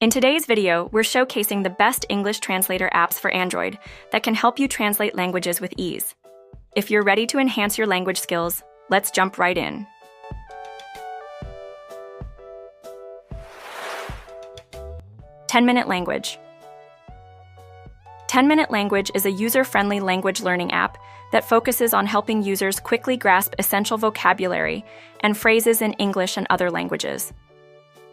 In today's video, we're showcasing the best English translator apps for Android that can help you translate languages with ease. If you're ready to enhance your language skills, let's jump right in. "10-Minute Language." 10-Minute Language is a user-friendly language learning app that focuses on helping users quickly grasp essential vocabulary and phrases in English and other languages.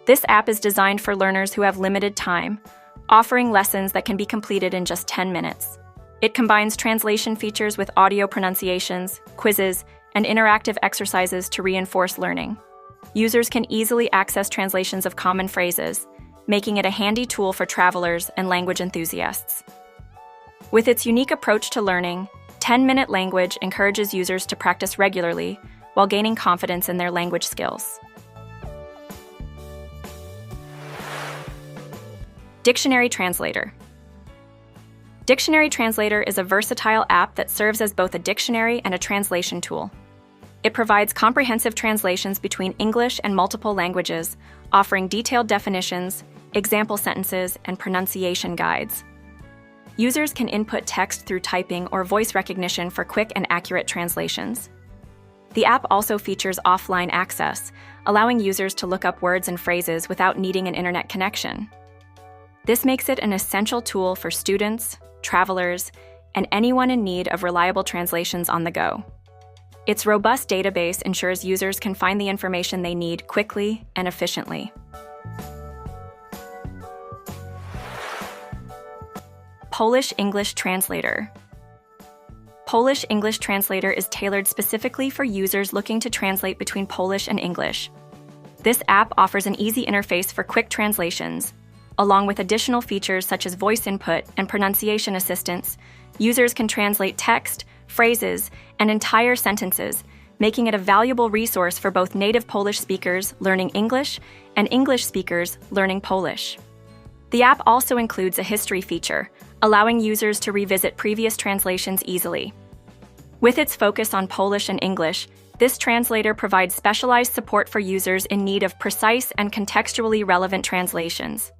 This app is designed for learners who have limited time, offering lessons that can be completed in just 10 minutes. It combines translation features with audio pronunciations, quizzes, and interactive exercises to reinforce learning. Users can easily access translations of common phrases, making it a handy tool for travelers and language enthusiasts. With its unique approach to learning, 10-Minute Language encourages users to practice regularly while gaining confidence in their language skills. Dictionary Translator. Dictionary Translator is a versatile app that serves as both a dictionary and a translation tool. It provides comprehensive translations between English and multiple languages, offering detailed definitions, example sentences, and pronunciation guides. Users can input text through typing or voice recognition for quick and accurate translations. The app also features offline access, allowing users to look up words and phrases without needing an internet connection. This makes it an essential tool for students, travelers, and anyone in need of reliable translations on the go. Its robust database ensures users can find the information they need quickly and efficiently. Polish English Translator. Polish English Translator is tailored specifically for users looking to translate between Polish and English. This app offers an easy interface for quick translations. Along with additional features such as voice input and pronunciation assistance, users can translate text, phrases, and entire sentences, making it a valuable resource for both native Polish speakers learning English and English speakers learning Polish. The app also includes a history feature, allowing users to revisit previous translations easily. With its focus on Polish and English, this translator provides specialized support for users in need of precise and contextually relevant translations.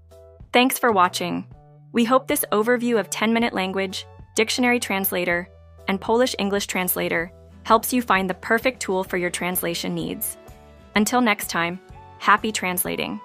Thanks for watching. We hope this overview of 10-Minute Language, Dictionary Translator, and Polish English Translator helps you find the perfect tool for your translation needs. Until next time, happy translating.